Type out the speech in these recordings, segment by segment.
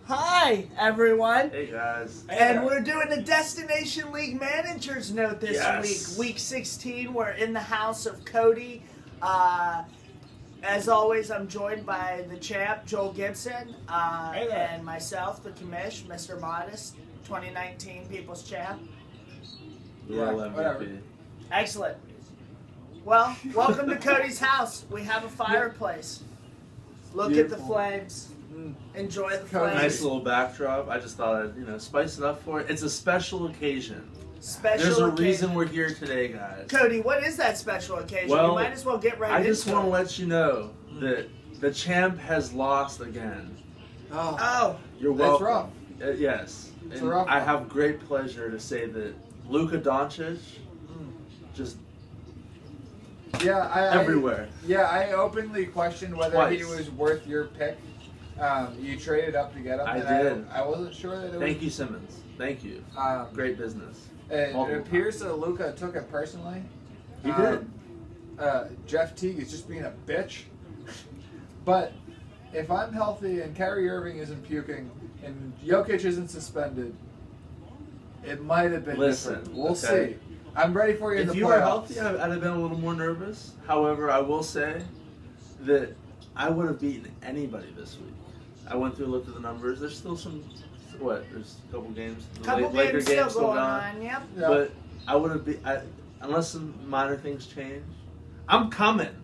Hi, everyone. Hey guys. And we're doing the Destination League Managers Note this Yes. week. Week 16, we're in the house of Cody. As always, I'm joined by the champ, Joel Gibson, Hey there. and myself, the commish, Mr. Modest, 2019 People's Champ. Yeah, whatever. Excellent. Well, welcome to Cody's house. We have a fireplace. Look at the Beautiful. flames. Enjoy the Cody. flames. Nice little backdrop. I just thought I'd, spice it up for it. It's a special occasion. Special There's a occasion. reason we're here today, guys. Cody, what is that special occasion? Well, you might as well get right I into just want to it. let you know that the champ has lost again. Oh, You're That's welcome. rough. Yes. It's And a rough I one. have great pleasure to say that Luka Doncic just Yeah, everywhere. I openly questioned whether he Twice. was worth your pick. You traded up to get him. I and did. I wasn't sure that it Thank was. you, Simmons. Thank you. Great business. It Multiple appears that Luka took it personally. He did. Jeff Teague is just being a bitch. But if I'm healthy and Kyrie Irving isn't puking and Jokic isn't suspended, it might have been Listen, different. We'll okay. see. I'm ready for you in If the you playoffs. were healthy, I'd have been a little more nervous. However, I will say that I would have beaten anybody this week. I went through and looked at the numbers. There's still some, there's a couple games. The couple Laker games game's still going on. Yep. Yeah. But I would have been, unless some minor things change, I'm coming.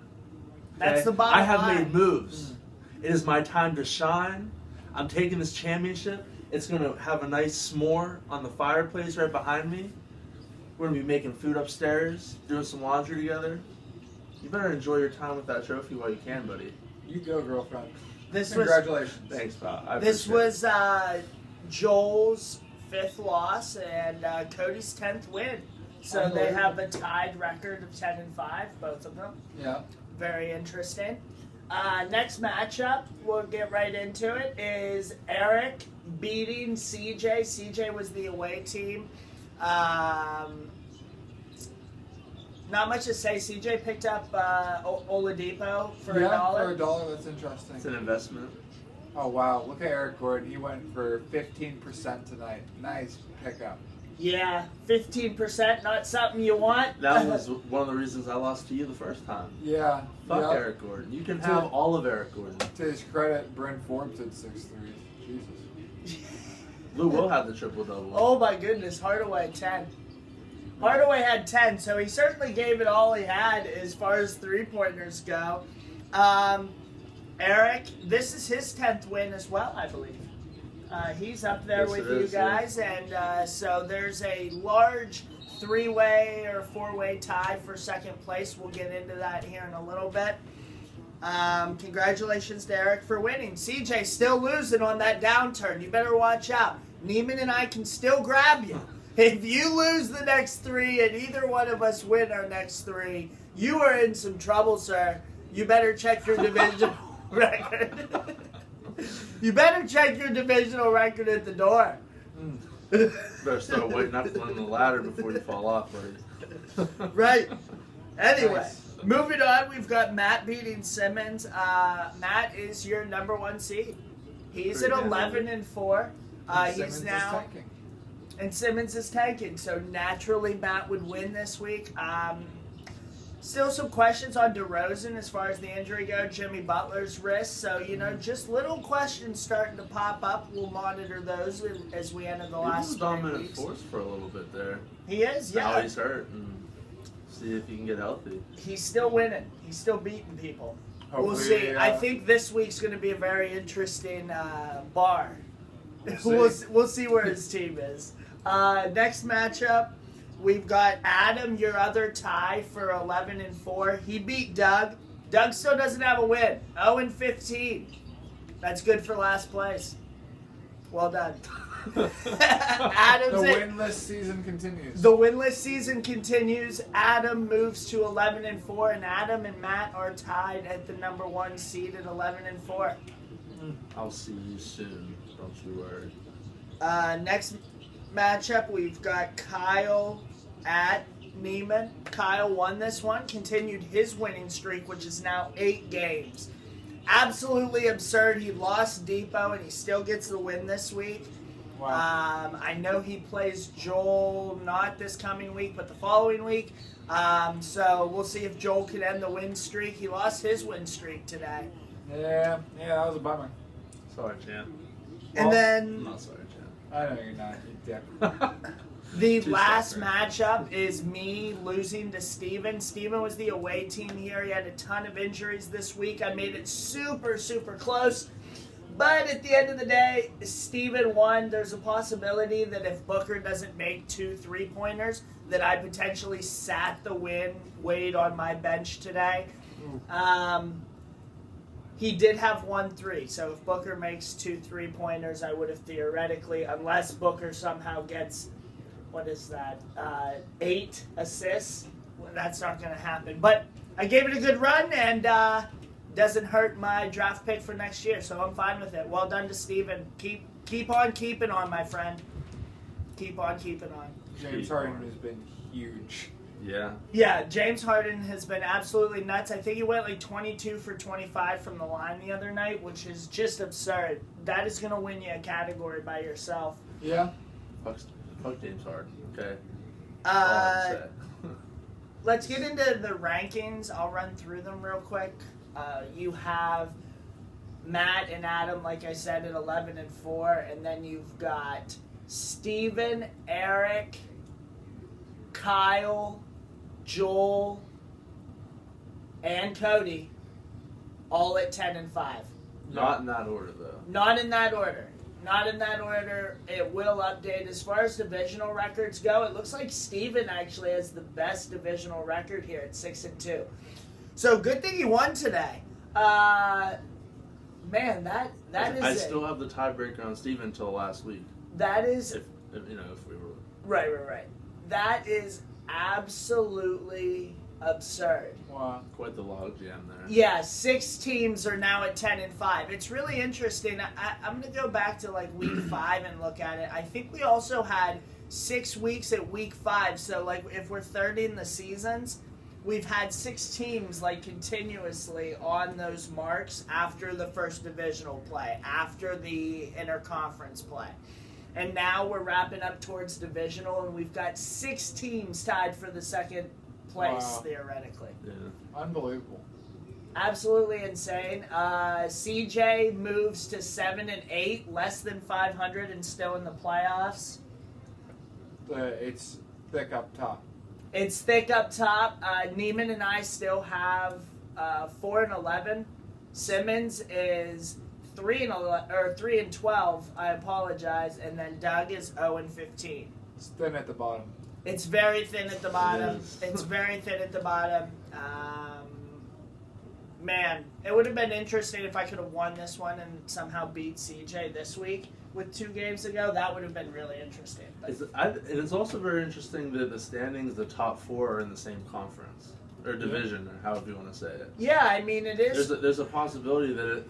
That's okay? the bottom I have line. made moves. It is my time to shine. I'm taking this championship. It's going to have a nice s'more on the fireplace right behind me. We're going to be making food upstairs, doing some laundry together. You better enjoy your time with that trophy while you can, buddy. You go, girlfriend. This was Congratulations. Thanks, pal. I this appreciate was Joel's 5th loss and Cody's 10th win. So they have a tied record of 10-5, both of them. Yeah. Very interesting. Next matchup, we'll get right into it, is Eric beating CJ. CJ was the away team. Not much to say. CJ picked up Oladipo for Yeah, $1. for $1, that's interesting. It's an investment. Oh, wow. Look at Eric Gordon. He went for 15% tonight. Nice pickup. Yeah, 15%, not something you want. That was one of the reasons I lost to you the first time. Yeah. Fuck yeah. Eric Gordon. You can have all of Eric Gordon. To his credit, Bryn Forbes hit 6 threes. Jesus. Lou will have the triple-double. Oh my goodness, Hardaway 10. Hardaway had 10, so he certainly gave it all he had as far as three-pointers go. Eric, this is his 10th win as well, I believe. He's up there Yes, with it you is, guys, and so there's a large three-way or four-way tie for second place. We'll get into that here in a little bit. Congratulations to Eric for winning. CJ still losing on that downturn. You better watch out. Neiman and I can still grab you. If you lose the next 3 and either one of us win our next 3, you are in some trouble, sir. You better check your divisional record. You better check your divisional record at the door. Better start waiting up on the ladder before you fall off, buddy. Right. Anyway, Nice. moving on, we've got Matt beating Simmons. Matt is your number 1 seed. He's Pretty at damn 11-4. Simmons He's is now, tanking. and Simmons is tanking. So naturally, Matt would win this week. Still some questions on DeRozan as far as the injury goes. Jimmy Butler's wrist. So just little questions starting to pop up. We'll monitor those as we enter the He was last a 3 dominant weeks. force for a little bit there. He is, Now yeah. he's hurt, and see if he can get healthy. He's still winning. He's still beating people. We'll Hopefully, see. I think this week's going to be a very interesting bar. We'll see. We'll see where his team is. Next matchup, we've got Adam, your other tie for 11-4. He beat Doug. Doug still doesn't have a win. 0-15. That's good for last place. Well done. The Adam's winless season continues. The winless season continues. Adam moves to 11-4, and Adam and Matt are tied at the number 1 seed at 11-4. I'll see you soon. Don't you worry. Next matchup, we've got Kyle at Neiman. Kyle won this one, continued his winning streak, which is now 8 games. absolutely absurd. He lost Depot and he still gets the win this week. Wow. I know he plays Joel not this coming week, but the following week. So we'll see if Joel can end the win streak. He lost his win streak today. Yeah, that was a bummer. Sorry, champ. And Well, then I'm not sorry, champ. I know you're not, you dick. the Too last sucker. matchup is me losing to Steven. Steven was the away team here. He had a ton of injuries this week. I made it super, super close. But at the end of the day, Steven won. There's a possibility that if Booker doesn't make 2 3-pointers, that I potentially sat the win Wade on my bench today. He did have 1 3, so if Booker makes 2 3-pointers, I would have theoretically, unless Booker somehow gets, 8 assists, well, that's not going to happen. But I gave it a good run, and doesn't hurt my draft pick for next year, so I'm fine with it. Well done to Steven. Keep on keeping on, my friend. Keep on keeping on. James Harden has been huge. Yeah. Yeah, James Harden has been absolutely nuts. I think he went like 22 for 25 from the line the other night, which is just absurd. That is going to win you a category by yourself. Yeah. Fuck James Harden. Okay. All I'm saying. Let's get into the rankings. I'll run through them real quick. You have Matt and Adam, like I said, at 11 and 4, and then you've got Steven, Eric, Kyle, Joel, and Cody, all at 10 and 5. Not in that order, though. Not in that order. Not in that order. It will update. As far as divisional records go, it looks like Steven actually has the best divisional record here at 6 and 2. So good thing he won today. Man, that is I it. still have the tiebreaker on Steven until last week. That is If we were. right. That is absolutely absurd. Wow. Quite the logjam there. Yeah, 6 teams are now at 10 and 5. It's really interesting. I'm going to go back to like week 5 and look at it. I think we also had 6 weeks at week 5. So like if we're third in the seasons, we've had 6 teams like continuously on those marks after the first divisional play, after the interconference play. And now we're wrapping up towards divisional, and we've got 6 teams tied for the second place, Wow. theoretically. Yeah. Unbelievable. Absolutely insane. CJ moves to 7 and 8, less than 500, and still in the playoffs. It's thick up top. It's thick up top. Neiman and I still have 4 and 11. Simmons is 3 and 12. I apologize, and then Doug is 0 and 15. It's thin at the bottom. It's very thin at the bottom. It is. It's very thin at the bottom. Man, it would have been interesting if I could have won this one and somehow beat CJ this week with 2 games ago. That would have been really interesting. But It's also very interesting that the standings, the top 4 are in the same conference or division, or however you want to say it. yeah, I mean, it is. There's a possibility that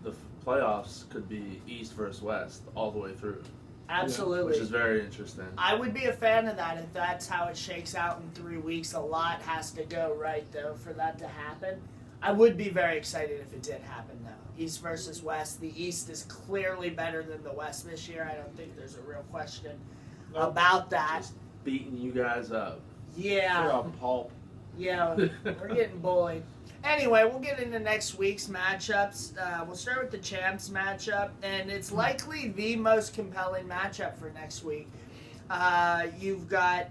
the playoffs could be East versus West all the way through, Absolutely. which is very interesting. I would be a fan of that if that's how it shakes out in 3 weeks. A lot has to go right, though, for that to happen. I would be very excited if it did happen, though. East versus West. The East is clearly better than the West this year. I don't think there's a real question about that. Just beating you guys up. Yeah. You're a pulp. Yeah, we're getting bullied. Anyway, we'll get into next week's matchups. We'll start with the champs matchup, and it's likely the most compelling matchup for next week. You've got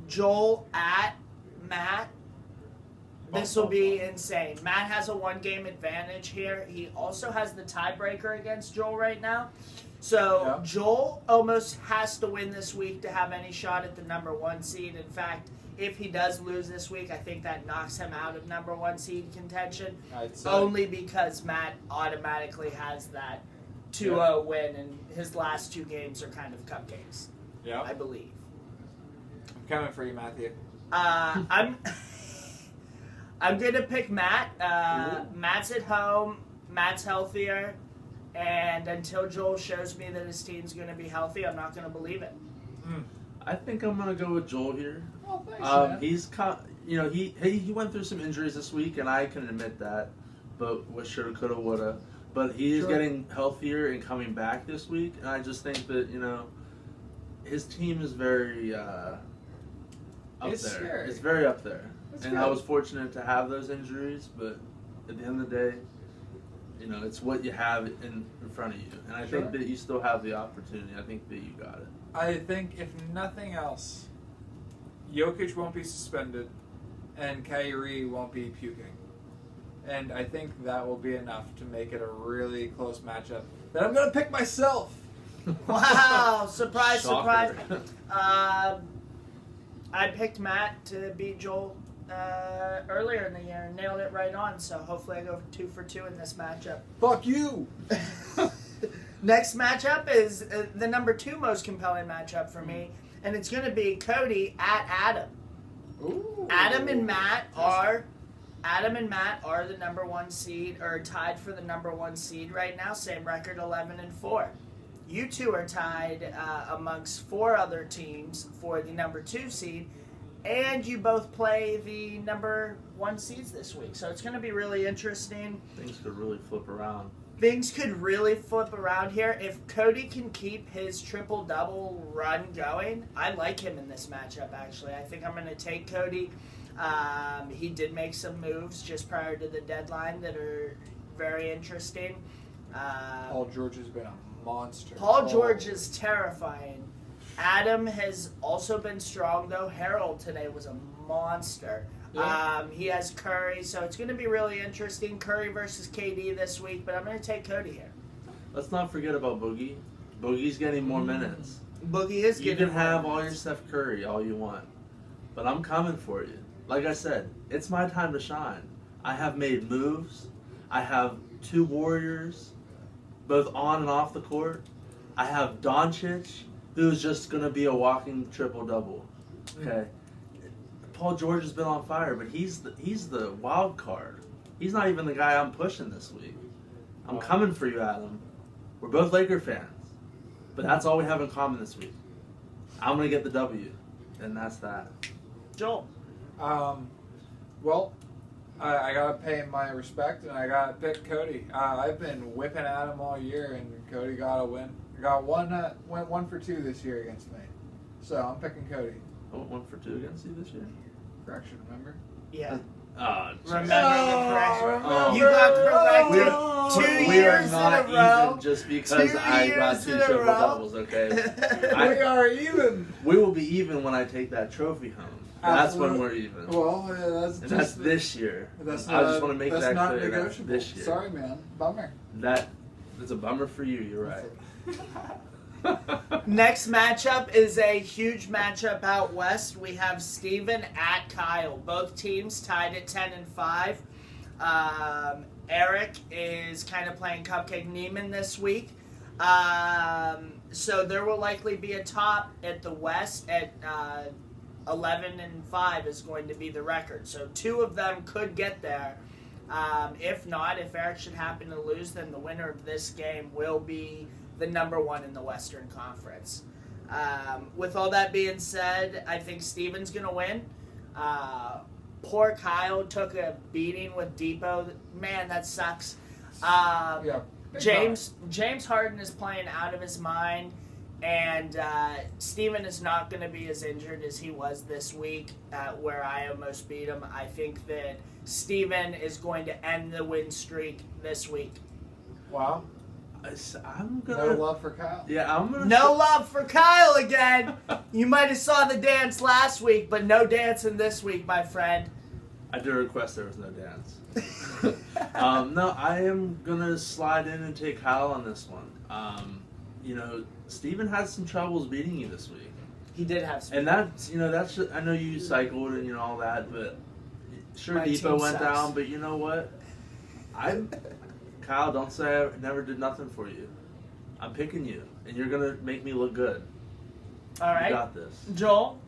Joel at Matt. This will be insane. Matt has a 1-game advantage here. He also has the tiebreaker against Joel right now. So Yeah. Joel almost has to win this week to have any shot at the number 1 seed. In fact, if he does lose this week, I think that knocks him out of number 1 seed contention. I'd say. Only because Matt automatically has that 2-0 win, and his last 2 games are kind of cupcakes, Yeah. I believe. I'm coming for you, Matthew. I'm gonna pick Matt. Matt's at home. Matt's healthier, and until Joel shows me that his team's gonna be healthy, I'm not gonna believe it. I think I'm gonna go with Joel here. Oh, thanks, man. He's he went through some injuries this week, and I can admit that. but what shoulda, coulda, woulda. But he is Sure. getting healthier and coming back this week, and I just think that his team is very up It's there. scary. It's very up there, That's and good. I was fortunate to have those injuries, but at the end of the day, it's what you have in front of you, and I Sure. think that you still have the opportunity. I think that you got it. I think if nothing else, Jokic won't be suspended, and Kyrie won't be puking, and I think that will be enough to make it a really close matchup. That I'm gonna pick myself. Wow! Surprise, Shocker. surprise. I picked Matt to beat Joel earlier in the year and nailed it right on. So hopefully I go 2 for 2 in this matchup. Fuck you. Next matchup is the number 2 most compelling matchup for me, and it's going to be Cody at Adam. Ooh. Adam and Matt are the number 1 seed, or tied for the number 1 seed right now. Same record, 11-4. You two are tied amongst 4 other teams for the number 2 seed, and you both play the number 1 seeds this week. So it's going to be really interesting. Things could really flip around. Things could really flip around here. If Cody can keep his triple-double run going, I like him in this matchup, actually. I think I'm going to take Cody. He did make some moves just prior to the deadline that are very interesting. Paul George has been a monster. Paul George is terrifying. Adam has also been strong, though. Harold today was a monster. Yeah. He has Curry, so it's going to be really interesting. Curry versus KD this week, but I'm going to take Cody here. Let's not forget about Boogie. Boogie's getting more minutes. Boogie is You getting can have more all your minutes. Steph Curry all you want, but I'm coming for you. Like I said, it's my time to shine. I have made moves. I have 2 Warriors, both on and off the court. I have Doncic, who's just going to be a walking triple-double. Okay? Paul George has been on fire, but he's the wild card. He's not even the guy I'm pushing this week. I'm coming for you, Adam. We're both Laker fans, but that's all we have in common this week. I'm gonna get the W, and that's that. Joel. Well, I gotta pay him my respect, and I gotta pick Cody. I've been whipping at him all year, and Cody got a win. Got went 1 for 2 this year against me, so I'm picking Cody. I went 1 for 2 against you this year. Correction, remember? Yeah. Oh, Remember jeez. the correction. Oh. You got corrected We're- 2 we years are not in a row. even just because 2 I got years 2 in a triple row. doubles. Okay, We are even. we will be even when I take that trophy home. That's when Absolute- we're even. Well, that's And just that's this year. That's I not, just want to make that's that not clear. That's negotiable. this year. Sorry, man. Bummer. That's a bummer for you. You're right. Next matchup is a huge matchup out west. We have Steven at Kyle. Both teams tied at 10-5. Eric is kind of playing Cupcake Neiman this week. So there will likely be a top at the west at 11-5 is going to be the record. So 2 of them could get there. If not, if Eric should happen to lose, then the winner of this game will be the number 1 in the Western Conference. With all that being said, I think Steven's going to win. Poor Kyle took a beating with Depot. Man, that sucks. Yeah. big James Harden is playing out of his mind, and Steven is not going to be as injured as he was this week, where I almost beat him. I think that Steven is going to end the win streak this week. Wow. I'm No gonna. love for Kyle. Yeah, I'm gonna. No love for Kyle again. You might have saw the dance last week, but no dancing this week, my friend. I did request there was no dance. No, I am gonna slide in and take Kyle on this one. Steven had some troubles beating you this week, He did have some. and that's I know you cycled and all that, but sure My Depot team went sucks. down. But you know what? Kyle, don't say I never did nothing for you. I'm picking you, and you're gonna make me look good. All You right. got this. Joel?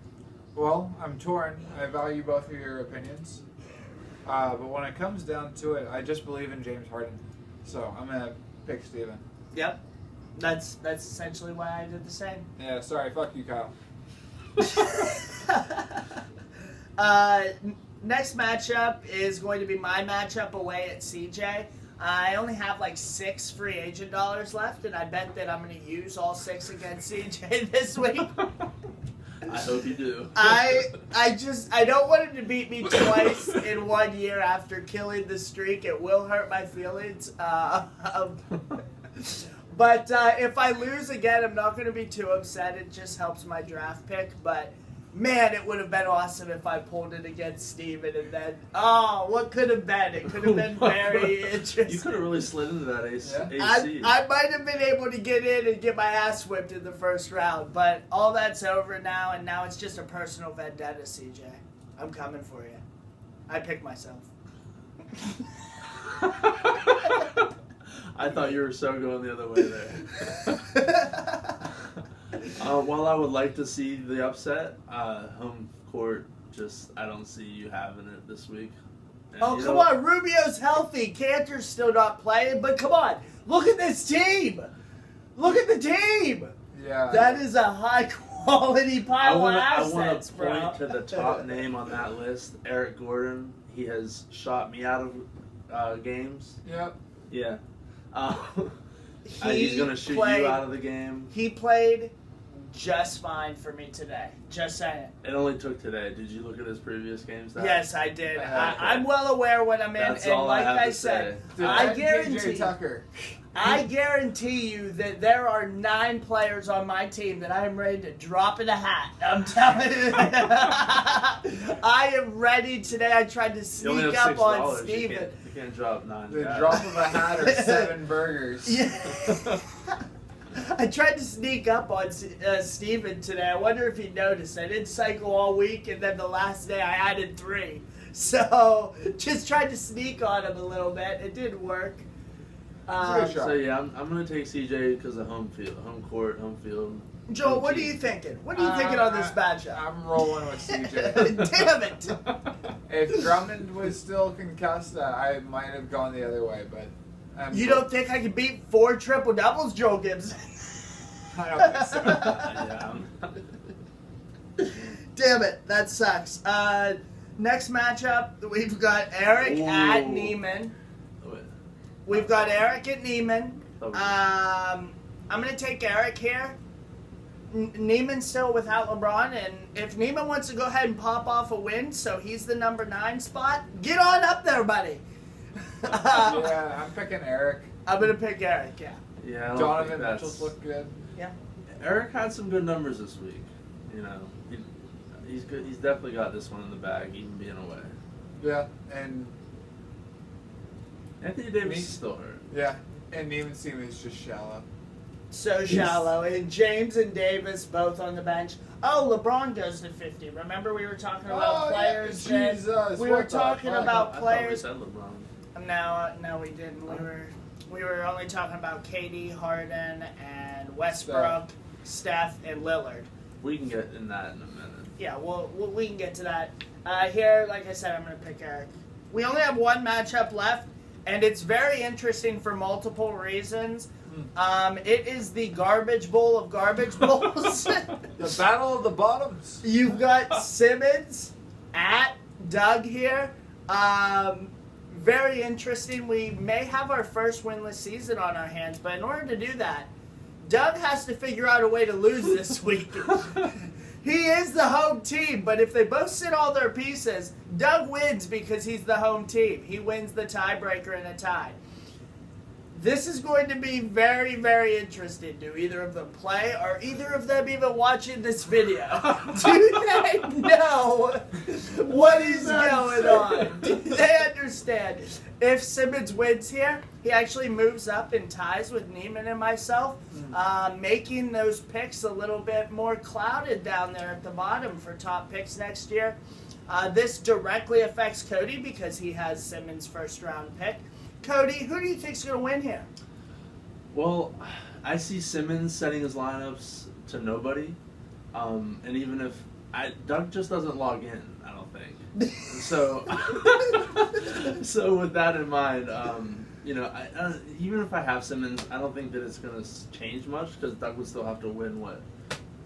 Well, I'm torn. I value both of your opinions. But when it comes down to it, I just believe in James Harden. So I'm going to pick Steven. Yep. That's essentially why I did the same. Yeah, sorry. Fuck you, Kyle. next matchup is going to be my matchup away at CJ. I only have like 6 free agent dollars left, and I bet that I'm going to use all 6 against CJ this week. I hope you do. I don't want him to beat me twice in 1 year after killing the streak. It will hurt my feelings. But if I lose again, I'm not going to be too upset. It just helps my draft pick. But man, it would have been awesome if I pulled it against Steven and then, what could have been? It could have been very interesting. You could have really slid into that AC. I might have been able to get in and get my ass whipped in the first round, but all that's over now, and now it's just a personal vendetta, CJ. I'm coming for you. I picked myself. I thought you were so going the other way there. While I would like to see the upset, home court, I don't see you having it this week. And Come on. Rubio's healthy. Cantor's still not playing, but come on. Look at this team. Look at the team. Yeah. That is a high-quality pile of I assets, want to bro. point to the top name on that list, Eric Gordon. He has shot me out of games. Yep. Yeah. He's going to shoot you out of the game. He played just fine for me today. Just saying. It only took today. Did you look at his previous games? Yes, I did. Okay. I'm well aware what I'm in, That's and all like I have I to said, say. I PJ Tucker. guarantee you that there are 9 players on my team that I am ready to drop in a hat. I'm telling you. I am ready today. I tried to You only sneak have up on $6. Steven. You can't drop 9. The drop of a hat or 7 burgers. Yeah. I tried to sneak up on Steven today. I wonder if he noticed. I didn't cycle all week, and then the last day I added 3. So, just tried to sneak on him a little bit. It didn't work. Good shot. So yeah, I'm going to take CJ because of home court, home field. Joel, home what are team. you thinking? What are you thinking on this matchup? I'm rolling with CJ. Damn it! If Drummond was still concussed, I might have gone the other way, but You don't think I can beat 4 triple doubles, Joel Gibson? I don't think so. Yeah. Damn it, that sucks. Next matchup, we've got Eric at Neiman. We've got Eric at Neiman. I'm going to take Eric here. Neiman's still without LeBron, and if Neiman wants to go ahead and pop off a win, so he's the number 9 spot, get on up there, buddy. Yeah, I'm picking Eric. I'm going to pick Eric, yeah. Yeah, I don't Donovan think that's- Mitchell's look good. Yeah. Eric had some good numbers this week. You know, he's good. He's definitely got this one in the bag, even being away. Yeah, and Anthony Davis is still hurt. yeah, and Neiman's team is just shallow. So shallow. And James and Davis both on the bench. Oh, LeBron goes to 50. Remember we were talking about players? Yeah, that- Jesus, we were what the talking fuck? about I thought we players. said LeBron. No, we didn't. We were only talking about KD, Harden, and Westbrook, Steph, and Lillard. We can get in that in a minute. Yeah, we can get to that. Here, like I said, I'm going to pick Eric. We only have 1 matchup left, and it's very interesting for multiple reasons. It is the garbage bowl of garbage bowls. The battle of the bottoms. You've got Simmons at Doug here. Very interesting. We may have our first winless season on our hands, but in order to do that, Doug has to figure out a way to lose this week. He is the home team, but if they both sit all their pieces, Doug wins because he's the home team. He wins the tiebreaker in a tie. This is going to be very, very interesting. Do either of them play? Are either of them even watching this video? Do they know what is going on? Do they understand? If Simmons wins here, he actually moves up and ties with Neiman and myself, making those picks a little bit more clouded down there at the bottom for top picks next year. This directly affects Cody because he has Simmons' first round pick. Cody, who do you think's going to win here? Well, I see Simmons setting his lineups to nobody, and even if Doug just doesn't log in, I don't think. So, so with that in mind, you know, even if I have Simmons, I don't think that it's going to change much because Doug would still have to win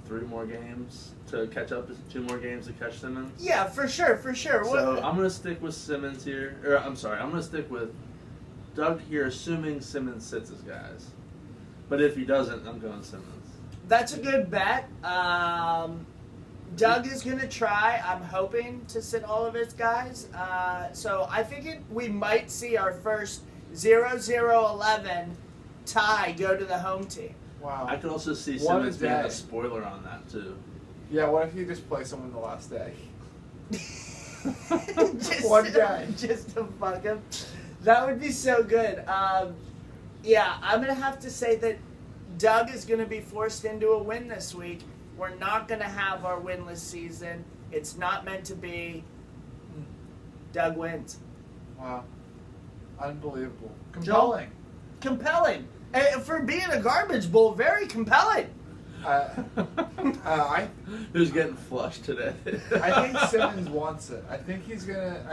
3 more games to catch up, 2 more games to catch Simmons. Yeah, for sure. So I'm gonna stick with Simmons here. Or I'm sorry, I'm gonna stick with Doug here, assuming Simmons sits his guys. But if he doesn't, I'm going Simmons. That's a good bet. Doug is going to try. I'm hoping to sit all of his guys. So I think we might see our first 0-0-11 tie go to the home team. Wow. I could also see What Simmons a being day. a spoiler on that too. Yeah, what if you just play someone the last day? just, One guy. Just to fuck him. That would be so good. Yeah, I'm going to have to say that Doug is going to be forced into a win this week. We're not going to have our winless season. It's not meant to be. Doug wins. Wow. Unbelievable. Compelling. Compelling. For being a garbage bowl, very compelling. I Who's getting flushed today? I think Simmons wants it. I think he's gonna.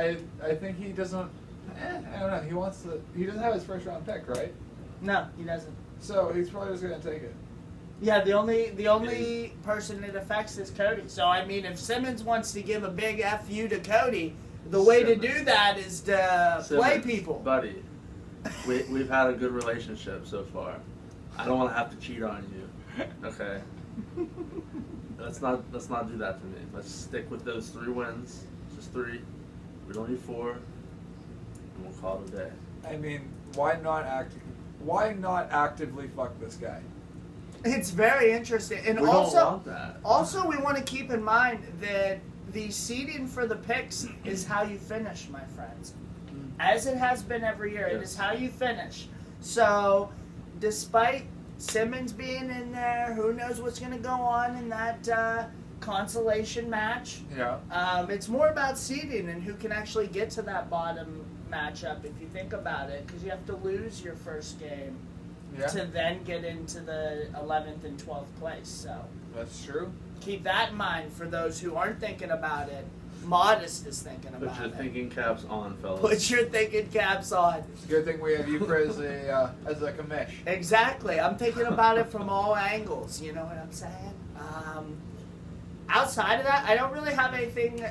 I think he doesn't. I don't know. He wants to. He doesn't have his first round pick, right? No, he doesn't. So he's probably just gonna take it. Yeah, the only person it affects is Cody. So I mean, if Simmons wants to give a big FU to Cody, the way to do that is to play Simmons, people. buddy. We've had a good relationship so far. I don't want to have to cheat on you. Okay. Let's not do that to me. Let's stick with those 3 wins. Just 3. We don't need 4. And we'll call it a day. I mean, why not actively fuck this guy? It's very interesting, and We also, don't want that. also we want to keep in mind that the seeding for the picks is how you finish, my friends. As it has been every year, it Yes. is how you finish. So, despite Simmons being in there, who knows what's going to go on in that consolation match? Yeah. It's more about seeding and who can actually get to that bottom matchup if you think about it, because you have to lose your first game Yeah. to then get into the 11th and 12th place. So That's true. keep that in mind for those who aren't thinking about it. Modest is thinking Put about your it. thinking caps on, fellas. Put your thinking caps on. It's a good thing we have you as a commish. Exactly. I'm thinking about it from all angles. You know what I'm saying? Outside of that, I don't really have anything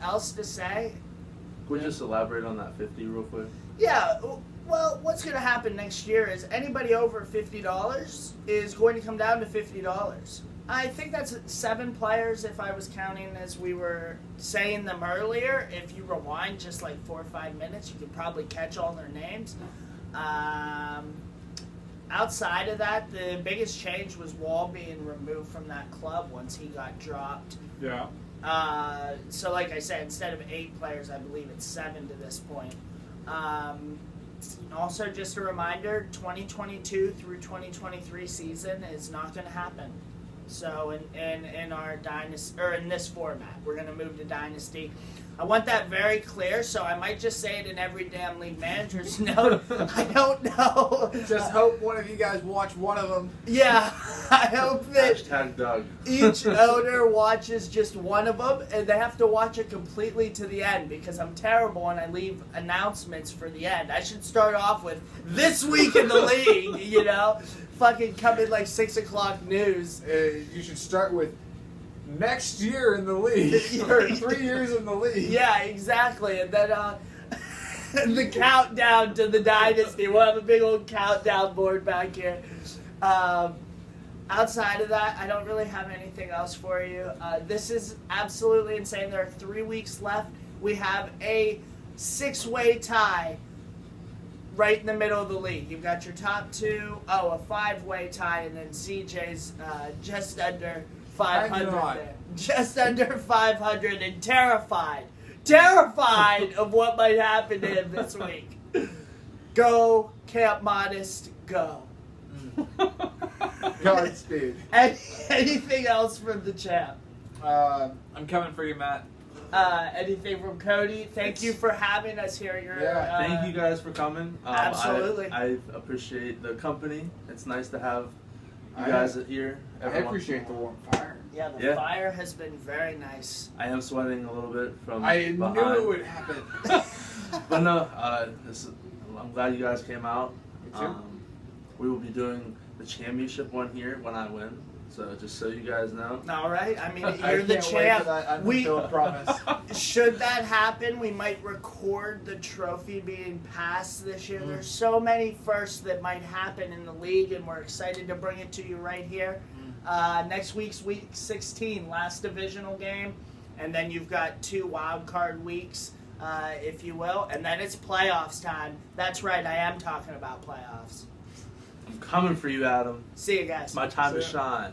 else to say. Can we just elaborate on that 50 real quick? Yeah, well, what's going to happen next year is anybody over $50 is going to come down to $50. I think that's 7 players if I was counting as we were saying them earlier. If you rewind just like 4 or 5 minutes, you could probably catch all their names. Outside of that, the biggest change was Wall being removed from that club once he got dropped. Yeah. So like I said, instead of 8 players, I believe it's 7 to this point. Also, just a reminder, 2022 through 2023 season is not going to happen. So in our dynasty, or in this format, we're going to move to dynasty. I want that very clear, so I might just say it in every damn league manager's note. I don't know. Just hope one of you guys watch one of them. Yeah, I hope that Hashtag Doug. each owner watches just one of them, and they have to watch it completely to the end, because I'm terrible and I leave announcements for the end. I should start off with this week in the league, you know, fucking come in like 6 o'clock news. You should start with next year in the league, or 3 years in the league. Yeah, exactly, and then the countdown to the dynasty. We'll have a big old countdown board back here. Outside of that, I don't really have anything else for you. This is absolutely insane. There are 3 weeks left. We have a 6-way tie right in the middle of the league. You've got your top 2, a 5-way tie, and then CJ's just under 500 there. Just under 500 and terrified of what might happen to him this week. Go, Camp Modest, go. Godspeed. Anything else from the champ? I'm coming for you, Matt. Anything from Cody? Thank you for having us here. Thank you guys for coming. Absolutely. I appreciate the company. It's nice to have you guys here. I appreciate the warm fire. Yeah, the fire has been very nice. I am sweating a little bit from I behind. knew it would happen. But no, I'm glad you guys came out. Me too. We will be doing the championship one here when I win. So just so you guys know. All right. I mean, I you're the can't wait for champ. that We unfulfilled promise. should that happen, we might record the trophy being passed this year. There's so many firsts that might happen in the league, and we're excited to bring it to you right here. Next week's week 16, last divisional game, and then you've got 2 wild card weeks, if you will, and then it's playoffs time. That's right. I am talking about playoffs. I'm coming for you, Adam. See you guys. It's my time to See ya. shine.